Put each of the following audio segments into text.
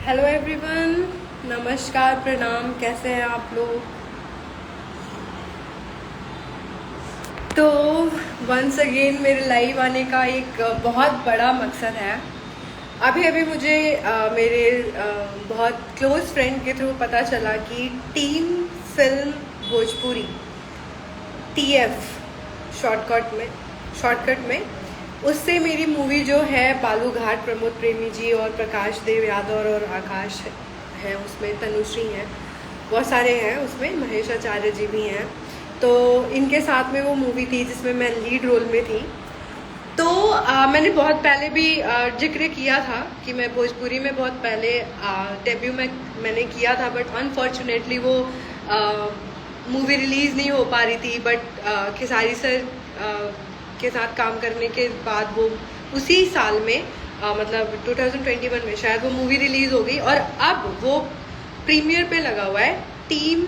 Hello everyone, नमस्कार, प्रणाम। कैसे हैं आप लोग? तो वंस अगेन मेरे लाइव आने का एक बहुत बड़ा मकसद है। अभी अभी मुझे मेरे बहुत क्लोज फ्रेंड के थ्रू पता चला कि team film Bhojpuri, TF shortcut में उससे मेरी मूवी जो है बालू घाट, प्रमोद प्रेमी जी और प्रकाश देव यादव और आकाश हैं उसमें, तनुश्री हैं, बहुत सारे हैं उसमें, महेश आचार्य जी भी हैं। तो इनके साथ में वो मूवी थी जिसमें मैं लीड रोल में थी। तो मैंने बहुत पहले भी जिक्र किया था कि मैं भोजपुरी में बहुत पहले डेब्यू में मैंने किया था, बट अनफॉर्चुनेटली वो मूवी रिलीज़ नहीं हो पा रही थी। बट खेसारी सर के साथ काम करने के बाद वो उसी साल में मतलब 2021 में शायद वो मूवी रिलीज़ हो गई और अब वो प्रीमियर पे लगा हुआ है, टीम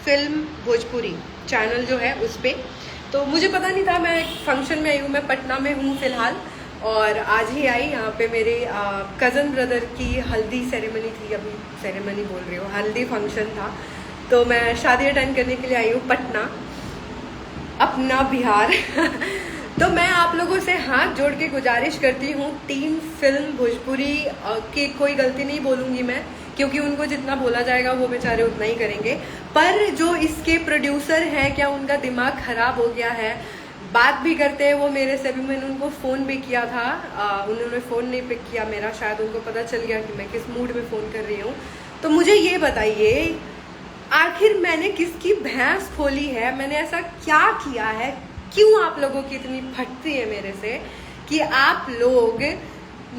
फिल्म भोजपुरी चैनल जो है उस पर। तो मुझे पता नहीं था, मैं फंक्शन में आई हूँ, मैं पटना में हूँ फ़िलहाल, और आज ही आई यहाँ पे मेरे कज़न ब्रदर की हल्दी सेरेमनी थी। अभी सेरेमनी बोल रही हूँ, हल्दी फंक्शन था। तो मैं शादी अटेंड करने के लिए आई हूँ पटना, अपना बिहार। तो मैं आप लोगों से हाथ जोड़ के गुजारिश करती हूँ, टीम फिल्म भोजपुरी की कोई गलती नहीं बोलूँगी मैं, क्योंकि उनको जितना बोला जाएगा वो बेचारे उतना ही करेंगे। पर जो इसके प्रोड्यूसर हैं, क्या उनका दिमाग खराब हो गया है? बात भी करते हैं वो मेरे से भी, मैंने उनको फ़ोन भी किया था, उन्होंने फ़ोन नहीं पिक किया मेरा, शायद उनको पता चल गया कि मैं किस मूड में फ़ोन कर रही हूँ। तो मुझे ये बताइए, आखिर मैंने किसकी भैंस खोली है? मैंने ऐसा क्या किया है? क्यों आप लोगों की इतनी फटती है मेरे से कि आप लोग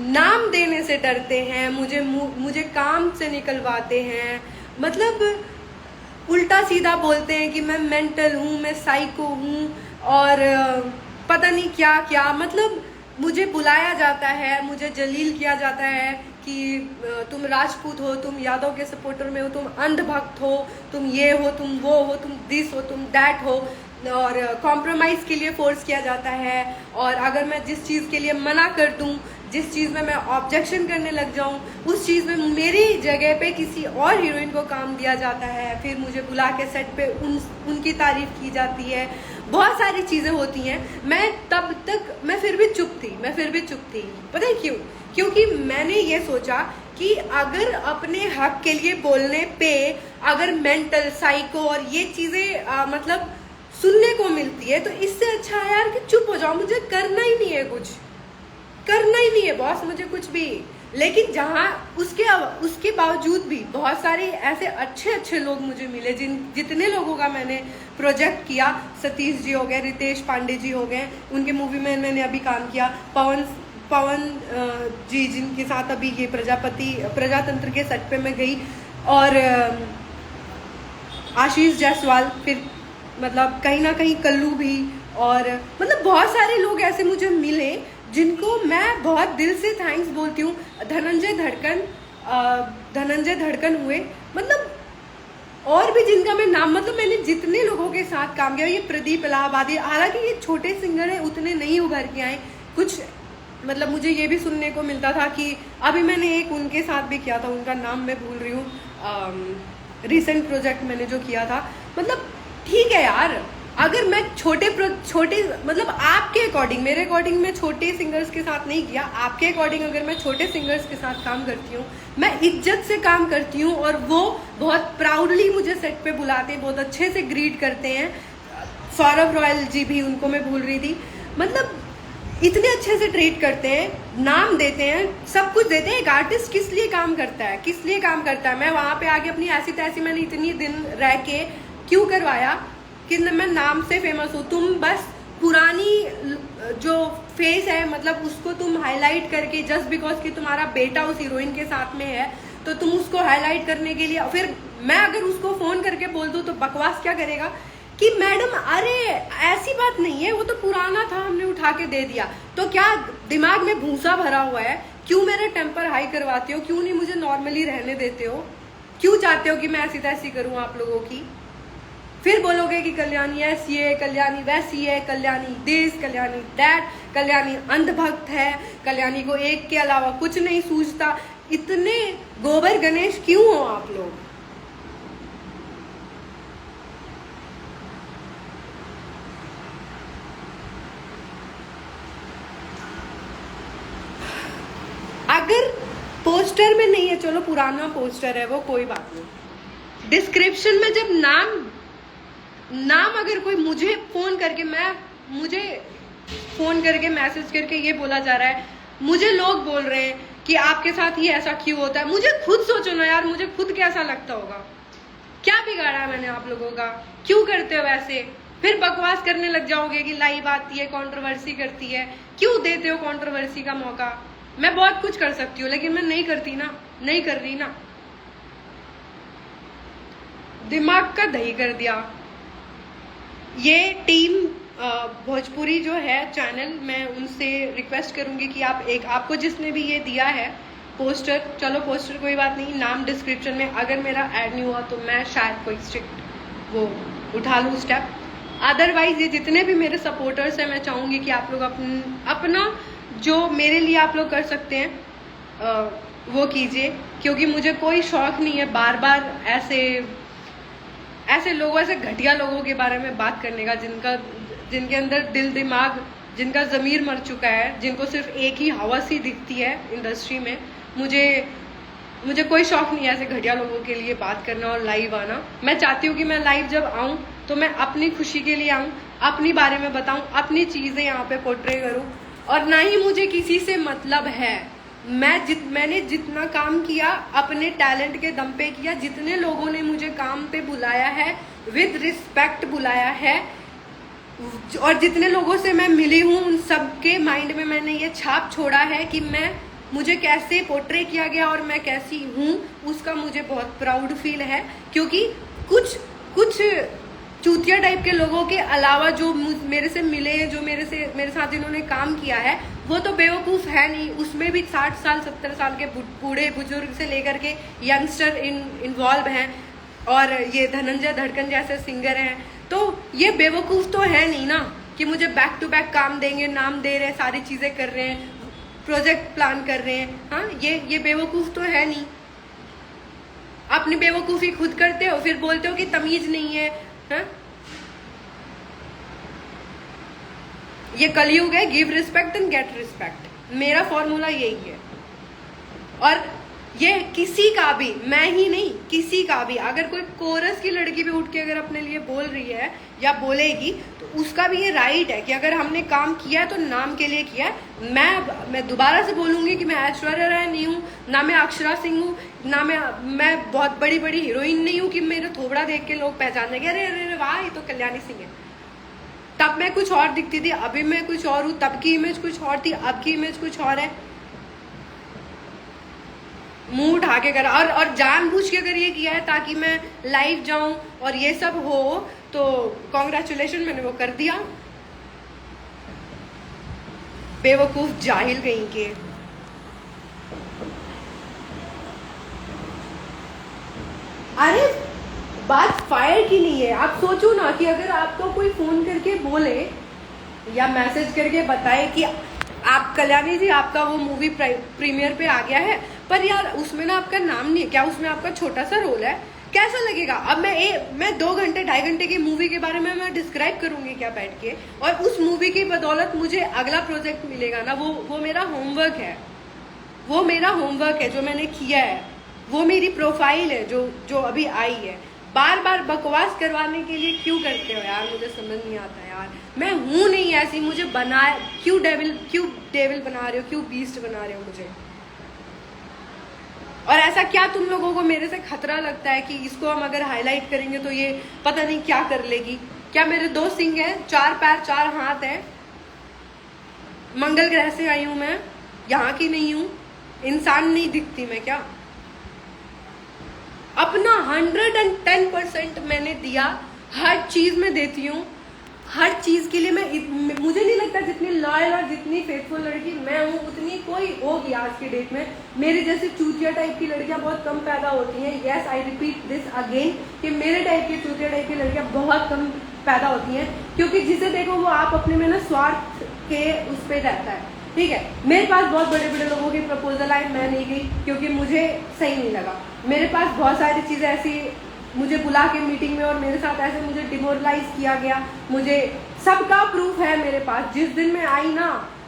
नाम देने से डरते हैं, मुझे काम से निकलवाते हैं, मतलब उल्टा सीधा बोलते हैं कि मैं मेंटल हूँ, मैं साइको हूँ, और पता नहीं क्या क्या। मतलब मुझे बुलाया जाता है, मुझे जलील किया जाता है कि तुम राजपूत हो, तुम यादव के सपोर्टर में हो, तुम अंधभक्त हो, तुम ये हो, तुम वो हो, तुम दिस हो, तुम दैट हो, और कॉम्प्रोमाइज़ के लिए फोर्स किया जाता है। और अगर मैं जिस चीज़ के लिए मना कर दूं, जिस चीज़ में मैं ऑब्जेक्शन करने लग जाऊं, उस चीज़ में मेरी जगह पे किसी और हीरोइन को काम दिया जाता है, फिर मुझे बुला के सेट पे उनकी तारीफ की जाती है, बहुत सारी चीज़ें होती हैं। मैं फिर भी चुप थी। पता है क्यों? क्योंकि मैंने ये सोचा कि अगर अपने हक के लिए बोलने पे अगर मेंटल, साइको और ये चीज़ें मतलब सुनने को मिलती है, तो इससे अच्छा है यार कि चुप हो जाओ। मुझे करना ही नहीं है, कुछ करना ही नहीं है बॉस, मुझे कुछ भी। लेकिन जहाँ उसके बावजूद भी बहुत सारे ऐसे अच्छे लोग मुझे मिले, जितने लोगों का मैंने प्रोजेक्ट किया, सतीश जी हो गए, रितेश पांडे जी हो गए, उनके मूवी में मैंने अभी काम किया, पवन जी जिनके साथ अभी ये प्रजातंत्र के सेट पे मैं गई, और आशीष जायसवाल, फिर मतलब कहीं ना कहीं कल्लू भी, और मतलब बहुत सारे लोग ऐसे मुझे मिले जिनको मैं बहुत दिल से थैंक्स बोलती हूँ। धनंजय धड़कन हुए, मतलब और भी जिनका मैं नाम, मतलब मैंने जितने लोगों के साथ काम किया, ये प्रदीप इलाहाबादी, हालांकि ये छोटे सिंगर है, उतने नहीं उभर के आए कुछ। मतलब मुझे ये भी सुनने को मिलता था कि अभी मैंने एक उनके साथ भी किया था, उनका नाम मैं भूल रही हूँ, रिसेंट प्रोजेक्ट मैंने जो किया था। मतलब ठीक है यार, अगर मैं छोटे मतलब आपके अकॉर्डिंग, मेरे अकॉर्डिंग मैं छोटे सिंगर्स के साथ नहीं किया, आपके अकॉर्डिंग अगर मैं छोटे सिंगर्स के साथ काम करती हूँ, मैं इज्जत से काम करती हूँ, और वो बहुत प्राउडली मुझे सेट पे बुलाते हैं, बहुत अच्छे से ग्रीट करते हैं। सौरभ रॉयल जी भी, उनको मैं भूल रही थी, मतलब इतने अच्छे से ट्रीट करते हैं, नाम देते हैं, सब कुछ देते हैं। एक आर्टिस्ट किस लिए काम करता है? मैं वहाँ पे आके अपनी ऐसी तैसी मैंने इतनी दिन रह के क्यों करवाया कि मैं नाम से फेमस हूँ? तुम बस पुरानी जो फेस है, मतलब उसको तुम हाईलाइट करके, जस्ट बिकॉज कि तुम्हारा बेटा उस हीरोइन के साथ में है, तो तुम उसको हाईलाइट करने के लिए, फिर मैं अगर उसको फोन करके बोल दूँ तो बकवास क्या करेगा कि मैडम अरे ऐसी बात नहीं है, वो तो पुराना था, हमने उठा के दे दिया। तो क्या दिमाग में भूसा भरा हुआ है? क्यों मेरा टेम्पर हाई करवाते हो? क्यों नहीं मुझे नॉर्मली रहने देते हो? क्यों चाहते हो कि मैं ऐसी तैसी करूं आप लोगों की? फिर बोलोगे कि कल्याणी ऐसी है, कल्याणी वैसी है, कल्याणी दिस, कल्याणी दैट, कल्याणी अंधभक्त है, कल्याणी को एक के अलावा कुछ नहीं सूझता। इतने गोबर गणेश क्यों हो आप लोग? अगर पोस्टर में नहीं है, चलो पुराना पोस्टर है वो कोई बात नहीं, डिस्क्रिप्शन में जब नाम अगर कोई मुझे फोन करके मैसेज करके ये बोला जा रहा है, मुझे लोग बोल रहे हैं कि आपके साथ ये ऐसा क्यों होता है, मुझे खुद सोचो ना यार, मुझे खुद कैसा लगता होगा। क्या बिगाड़ा है मैंने आप लोगों का? क्यों करते हो ऐसे? फिर बकवास करने लग जाओगे कि लाइव आती है, कंट्रोवर्सी करती है। क्यों देते हो कंट्रोवर्सी का मौका? मैं बहुत कुछ कर सकती हूँ लेकिन मैं नहीं करती ना, नहीं कर रही ना। दिमाग का दही कर दिया। ये टीम भोजपुरी जो है चैनल, मैं उनसे रिक्वेस्ट करूंगी कि आपको जिसने भी ये दिया है पोस्टर, चलो पोस्टर कोई बात नहीं, नाम डिस्क्रिप्शन में अगर मेरा ऐड नहीं हुआ तो मैं शायद कोई स्ट्रिक्ट वो उठा लूँ स्टेप। अदरवाइज ये जितने भी मेरे सपोर्टर्स हैं, मैं चाहूंगी कि आप लोग अपना जो मेरे लिए आप लोग कर सकते हैं वो कीजिए, क्योंकि मुझे कोई शौक नहीं है बार बार ऐसे लोगों, ऐसे घटिया लोगों के बारे में बात करने का, जिनके अंदर दिल दिमाग, जिनका ज़मीर मर चुका है, जिनको सिर्फ एक ही हवस ही दिखती है इंडस्ट्री में। मुझे कोई शौक नहीं है ऐसे घटिया लोगों के लिए बात करना और लाइव आना। मैं चाहती हूँ कि मैं लाइव जब आऊँ तो मैं अपनी खुशी के लिए आऊँ, अपनी बारे में बताऊँ, अपनी चीज़ें यहाँ पे पोर्ट्रे करूँ, और ना ही मुझे किसी से मतलब है। मैंने जितना काम किया अपने टैलेंट के दम पे किया, जितने लोगों ने मुझे काम पे बुलाया है विद रिस्पेक्ट बुलाया है, और जितने लोगों से मैं मिली हूँ उन सबके माइंड में मैंने ये छाप छोड़ा है कि मुझे कैसे पोर्ट्रे किया गया और मैं कैसी हूँ, उसका मुझे बहुत प्राउड फील है। क्योंकि कुछ चूतिया टाइप के लोगों के अलावा जो मेरे से मिले हैं, जो मेरे साथ जिन्होंने काम किया है, वो तो बेवकूफ़ है नहीं। उसमें भी 60 साल 70 साल के बूढ़े बुजुर्ग से लेकर के यंगस्टर इन्वॉल्व हैं, और ये धनंजय धड़कन जैसे सिंगर हैं। तो ये बेवकूफ़ तो है नहीं ना कि मुझे बैक टू बैक काम देंगे, नाम दे रहे हैं, सारी चीज़ें कर रहे हैं, प्रोजेक्ट प्लान कर रहे हैं। हाँ, ये बेवकूफ़ तो है नहीं। अपनी बेवकूफ़ी खुद करते हो, फिर बोलते हो कि तमीज़ नहीं है। हाँ? ये कलयुग है, give respect and get respect, मेरा फॉर्मूला यही है। और ये किसी का भी, मैं ही नहीं, किसी का भी, अगर कोई कोरस की लड़की भी उठ के अगर अपने लिए बोल रही है या बोलेगी तो उसका भी ये राइट है कि अगर हमने काम किया है तो नाम के लिए किया है। मैं दोबारा से बोलूंगी कि मैं ऐश्वर्या राय नहीं हूँ, ना मैं अक्षरा सिंह हूँ, ना मैं बहुत बड़ी हीरोइन नहीं हूँ कि मेरा थोबड़ा देख के लोग पहचान लेंगे, अरे अरे अरे वाह ये तो कल्याणी सिंह है। तब मैं कुछ और दिखती थी, अभी मैं कुछ और हूँ। तब की इमेज कुछ और थी, अब की इमेज कुछ और है। मुंह उठा के करा, और जानबूझ के अगर ये किया है ताकि मैं लाइव जाऊं और ये सब हो, तो कॉन्ग्रेचुलेशन, मैंने वो कर दिया। बेवकूफ जाहिल कहीं के। अरे बात फायर की नहीं है। आप सोचो ना कि अगर आपको कोई फोन करके बोले या मैसेज करके बताए कि आप कल्याणी जी आपका वो मूवी प्रीमियर पे आ गया है, पर यार उसमें ना आपका नाम नहीं है, क्या उसमें आपका छोटा सा रोल है, कैसा लगेगा? अब मैं 2 घंटे 2.5 घंटे की मूवी के बारे में मैं डिस्क्राइब करूंगी क्या बैठ के? और उस मूवी की बदौलत मुझे अगला प्रोजेक्ट मिलेगा ना, वो मेरा होमवर्क है, वो मेरा होमवर्क है जो मैंने किया है, वो मेरी प्रोफाइल है जो अभी आई है। बार बार बकवास करवाने के लिए क्यों करते हो यार? मुझे समझ नहीं आता यार। मैं हूं नहीं ऐसी, मुझे क्यों डेविल बना रहे हो, क्यों बीस्ट बना रहे हो मुझे? और ऐसा क्या तुम लोगों को मेरे से खतरा लगता है कि इसको हम अगर हाईलाइट करेंगे तो ये पता नहीं क्या कर लेगी? क्या मेरे 2 सिंग हैं, 4 पैर 4 हाथ है, मंगल ग्रह से आई हूं मैं, यहाँ की नहीं हूं, इंसान नहीं दिखती मैं क्या? अपना 110% मैंने दिया, हर चीज में देती हूँ। हर चीज़ के लिए मुझे नहीं लगता जितनी लॉयल और जितनी फेथफुल लड़की मैं हूँ उतनी कोई होगी आज के डेट में। मेरे जैसे चूतिया टाइप की लड़कियाँ बहुत कम पैदा होती हैं। Yes, I repeat this again कि मेरे टाइप की चूतिया टाइप की लड़कियाँ बहुत कम पैदा होती हैं, क्योंकि जिसे देखो वो आप अपने में ना स्वार्थ के उस पर रहता है। ठीक है, मेरे पास बहुत बड़े बड़े लोगों के प्रपोजल आए, मैं नहीं गई क्योंकि मुझे सही नहीं लगा। मेरे पास बहुत सारी चीज़ें ऐसी मुझे बुला के मीटिंग में और मेरे साथ ऐसे मुझे डिमोरलाइज किया गया। मुझे सबका प्रूफ है मेरे पास। जिस दिन मैं आई ना,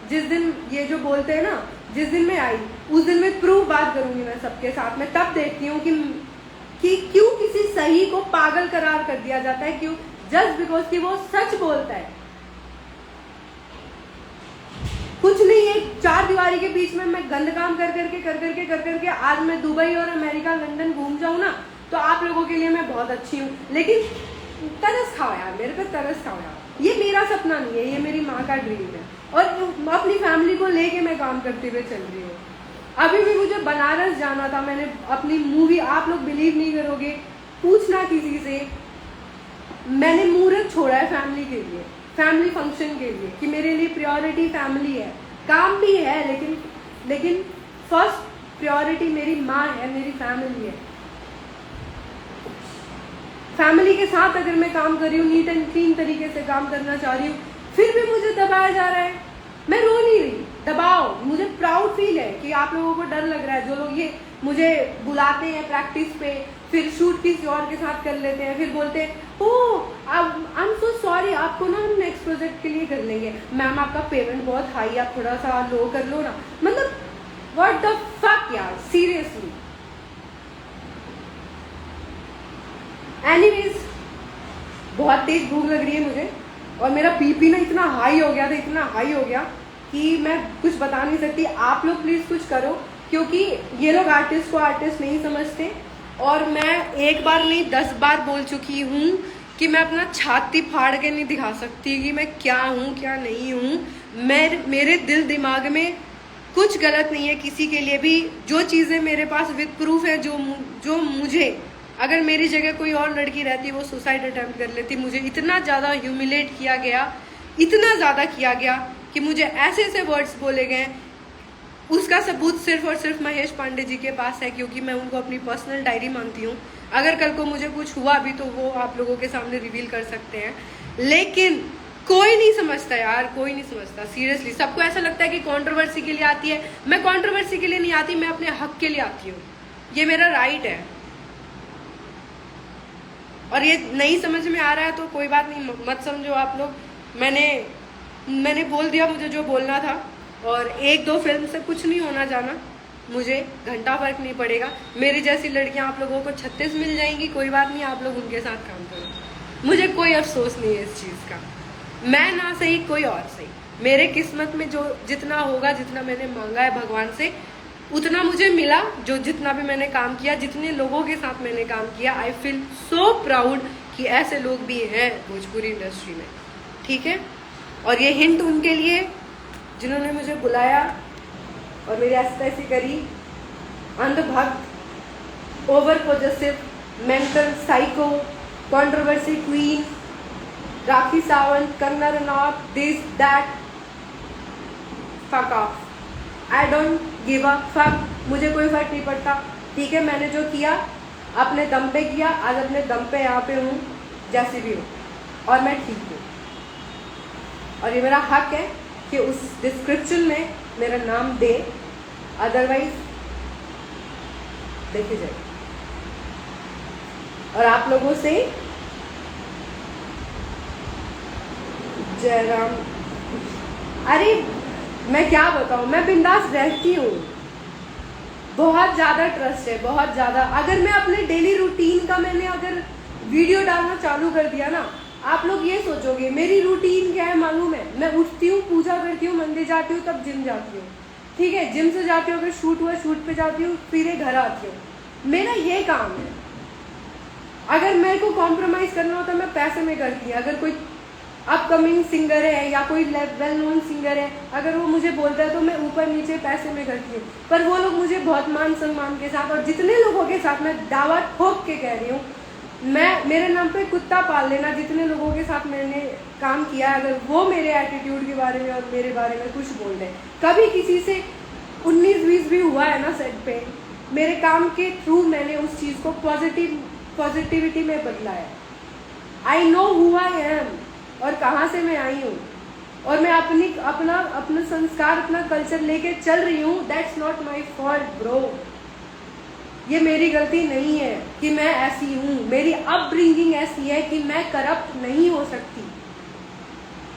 जिस दिन ये जो बोलते हैं ना, जिस दिन मैं आई उस दिन मैं प्रूफ बात करूंगी मैं सबके साथ में। तब देखती हूँ कि क्यों किसी सही को पागल करार कर दिया जाता है, क्यों? जस्ट बिकॉज कि वो सच बोलता है। कुछ नहीं है, चार दीवारी के बीच में मैं गंद काम कर करके आज मैं दुबई और अमेरिका लंदन घूम जाऊं ना, तो आप लोगों के लिए मैं बहुत अच्छी हूँ। लेकिन तरस खाओ यार, मेरे पे तरस खाओ यार। ये मेरा सपना नहीं है, ये मेरी माँ का ड्रीम है और अपनी फैमिली को लेके मैं काम करते हुए चल रही हूँ। अभी भी मुझे बनारस जाना था, मैंने अपनी मूवी, आप लोग बिलीव नहीं करोगे, पूछना किसी से, मैंने मुहूर्त छोड़ा है फैमिली के लिए, फैमिली फंक्शन के लिए, कि मेरे लिए प्रायोरिटी फैमिली है। काम भी है लेकिन फर्स्ट प्रायोरिटी मेरी माँ है, मेरी फैमिली है। फैमिली के साथ अगर मैं काम कर रही हूँ, नीट एंड क्लीन तरीके से काम करना चाह रही हूँ, फिर भी मुझे दबाया जा रहा है। मैं रो नहीं रही, दबाओ। मुझे प्राउड फील है कि आप लोगों को डर लग रहा है। जो लोग ये मुझे बुलाते हैं प्रैक्टिस पे, फिर शूट किसी और के साथ कर लेते हैं, फिर बोलते हैं ओह आई एम सो सॉरी, आपको ना हम नेक्स्ट प्रोजेक्ट के लिए कर लेंगे, मैम आपका पेमेंट बहुत हाई है, आप थोड़ा सा लो कर लो ना। मतलब व्हाट द फक यार, सीरियसली। एनीवेज, बहुत तेज भूख लग रही है मुझे और मेरा बीपी ना इतना हाई हो गया था, इतना हाई हो गया कि मैं कुछ बता नहीं सकती। आप लोग प्लीज कुछ करो, क्योंकि ये लोग आर्टिस्ट को आर्टिस्ट नहीं समझते। और मैं एक बार नहीं 10 बार बोल चुकी हूँ कि मैं अपना छाती फाड़ के नहीं दिखा सकती कि मैं क्या हूँ क्या नहीं हूँ। मेरे दिल दिमाग में कुछ गलत नहीं है किसी के लिए भी। जो चीज़ें मेरे पास विद प्रूफ है, जो मुझे, अगर मेरी जगह कोई और लड़की रहती वो सुसाइड अटेम्प्ट कर लेती। मुझे इतना ज़्यादा ह्यूमिलेट किया गया, इतना ज़्यादा किया गया कि मुझे ऐसे ऐसे वर्ड्स बोले गए। उसका सबूत सिर्फ और सिर्फ महेश पांडे जी के पास है, क्योंकि मैं उनको अपनी पर्सनल डायरी मानती हूँ। अगर कल को मुझे कुछ हुआ भी तो वो आप लोगों के सामने रिवील कर सकते हैं। लेकिन कोई नहीं समझता यार, कोई नहीं समझता सीरियसली। सबको ऐसा लगता है कि कंट्रोवर्सी के लिए आती है। मैं कंट्रोवर्सी के लिए नहीं आती, मैं अपने हक के लिए आती हूँ। ये मेरा राइट है और ये नहीं समझ में आ रहा है तो कोई बात नहीं, मत समझो आप लोग। मैंने बोल दिया मुझे जो बोलना था। और 1-2 फिल्म से कुछ नहीं होना जाना, मुझे घंटा फर्क नहीं पड़ेगा। मेरी जैसी लड़कियां आप लोगों को 36 मिल जाएंगी, कोई बात नहीं, आप लोग उनके साथ काम करो। मुझे कोई अफसोस नहीं है इस चीज़ का। मैं ना सही, कोई और सही, मेरे किस्मत में जो जितना होगा, जितना मैंने मांगा है भगवान से, उतना मुझे मिला। जो जितना भी मैंने काम किया, जितने लोगों के साथ मैंने काम किया, आई फील सो प्राउड कि ऐसे लोग भी हैं भोजपुरी इंडस्ट्री में। ठीक है, और ये हिंट उनके लिए जिन्होंने मुझे बुलाया और मेरी ऐसी करी। अंधभक्त, over possessive, mental psycho, controversy queen, Rakhi Sawant, Kangana Ranaut, this that, fuck off. I don't give a fuck, मुझे कोई फर्क नहीं पड़ता। ठीक है, मैंने जो किया अपने दम पे किया, आज अपने दम पे यहाँ पे हूँ, जैसी भी हूँ, और मैं ठीक हूँ। और ये मेरा हक है कि उस डिस्क्रिप्शन में मेरा नाम दे, अदरवाइज देखी जाए। और आप लोगों से जयराम, अरे मैं क्या बताऊं, मैं बिंदास रहती हूँ। बहुत ज़्यादा ट्रस्ट है, बहुत ज़्यादा। अगर मैं अपने डेली रूटीन का मैंने अगर वीडियो डालना चालू कर दिया ना, आप लोग ये सोचोगे मेरी रूटीन क्या है मालूम है। मैं उठती हूँ, पूजा करती हूँ, मंदिर जाती हूँ, तब जिम जाती हूँ। ठीक है, जिम से जाती हूँ, अगर शूट हुआ शूट पे जाती हूँ, फिर घर आती हूँ। मेरा ये काम है। अगर मेरे को कॉम्प्रोमाइज़ करना होता है मैं पैसे में करती हूँ। अगर कोई अपकमिंग सिंगर है या कोई वेल नोन सिंगर है, अगर वो मुझे बोलता है तो मैं ऊपर नीचे पैसे में करती हूँ। पर वो लोग मुझे बहुत मान सम्मान के साथ, और जितने लोगों के साथ मैं दावा ठोक के कह रही हूँ, मेरे नाम पे कुत्ता पाल लेना। जितने लोगों के साथ मैंने काम किया, अगर वो मेरे एटीट्यूड के बारे में और मेरे बारे में कुछ बोल रहे, कभी किसी से 19-20 भी हुआ है ना सेट पे, मेरे काम के थ्रू मैंने उस चीज़ को पॉजिटिविटी में बदला है। I know who I am और कहाँ से मैं आई हूँ, और मैं अपना संस्कार, अपना कल्चर लेके चल रही हूँ। That's not my fault bro. ये मेरी गलती नहीं है कि मैं ऐसी हूँ, मेरी अपब्रिंगिंग ऐसी है कि मैं करप्ट नहीं हो सकती।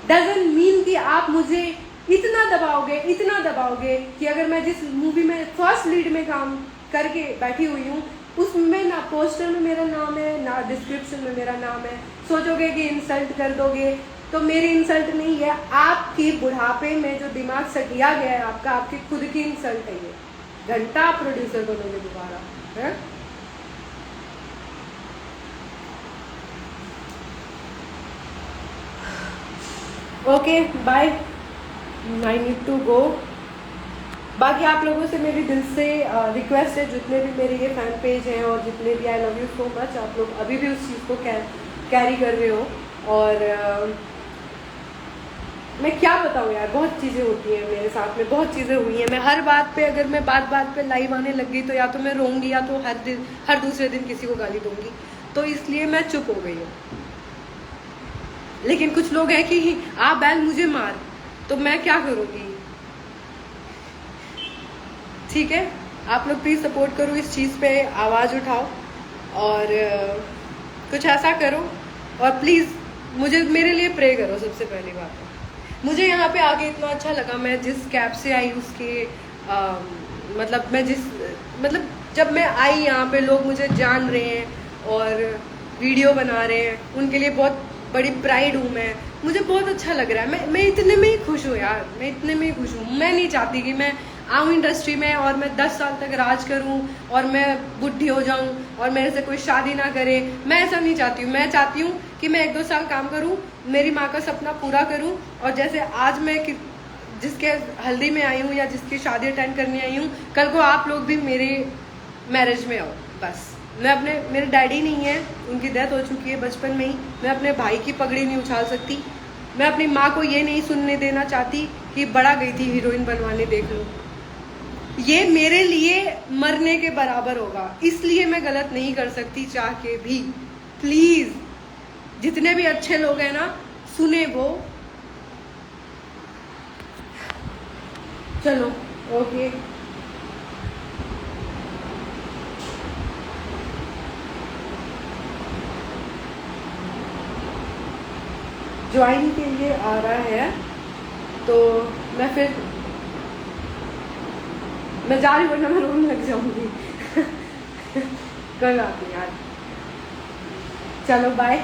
डजंट मीन कि आप मुझे इतना दबाओगे कि अगर मैं जिस मूवी में फर्स्ट लीड में काम करके बैठी हुई हूँ, उसमें ना पोस्टर में मेरा नाम है ना डिस्क्रिप्शन में मेरा नाम है, सोचोगे कि इंसल्ट कर दोगे। तो मेरी इंसल्ट नहीं है, आपकी बुढ़ापे में जो दिमाग सटिया गया है आपका, आपकी खुद की इंसल्ट है ये। घंटा प्रोड्यूसर बनोगे दोबारा है? Okay bye, I need to go. बाकी आप लोगों से मेरी दिल से रिक्वेस्ट है, जितने भी मेरे ये फैन पेज हैं और जितने भी I love you so much, आप लोग अभी भी उस चीज़ को कैरी कर रहे हो। और मैं क्या बताऊँ यार, बहुत चीज़ें होती हैं मेरे साथ में, बहुत चीज़ें हुई हैं। मैं हर बात पे, अगर मैं बात पे लाइव आने लग गई तो या तो मैं रोऊंगी या तो हर दूसरे दिन किसी को गाली दूंगी। तो इसलिए मैं चुप हो गई हूँ। लेकिन कुछ लोग हैं कि आप बैल मुझे मार, तो मैं क्या करूँगी? ठीक है, आप लोग प्लीज़ सपोर्ट करो, इस चीज़ पे आवाज़ उठाओ और कुछ ऐसा करो। और प्लीज़ मेरे लिए प्रे करो। सबसे पहली बात है, मुझे यहाँ पे आके इतना अच्छा लगा। मैं जिस कैब से आई उसके मतलब जब मैं आई यहाँ पे, लोग मुझे जान रहे हैं और वीडियो बना रहे हैं, उनके लिए बहुत बड़ी प्राइड हूँ मैं। मुझे बहुत अच्छा लग रहा है। मैं इतने में ही खुश हूँ यार, मैं इतने में ही खुश हूँ। मैं नहीं चाहती कि मैं आऊँ इंडस्ट्री में और मैं 10 साल तक राज करूँ और मैं बुढ़ी हो जाऊँ और मेरे से कोई शादी ना करे। मैं ऐसा नहीं चाहती हूँ। मैं चाहती हूँ कि मैं 1-2 साल काम करूँ, मेरी माँ का सपना पूरा करूँ, और जैसे आज मैं जिसके हल्दी में आई हूँ या जिसकी शादी अटेंड करने आई हूँ, कल को आप लोग भी मेरे मैरिज में आओ। बस मैं मेरे डैडी नहीं है, उनकी डेथ हो चुकी है बचपन में ही। मैं अपने भाई की पगड़ी नहीं उछाल सकती। मैं अपनी माँ को ये नहीं सुनने देना चाहती कि बड़ा गई थी हीरोइन बनवाने, देख लो। ये मेरे लिए मरने के बराबर होगा, इसलिए मैं गलत नहीं कर सकती चाह के भी। प्लीज जितने भी अच्छे लोग हैं ना, सुने वो। चलो ओके, ज्वाइन के लिए आ रहा है तो मैं जा रही हूँ, वरना मैं रोने लग जाऊंगी। कोई बात नहीं यार, चलो बाय।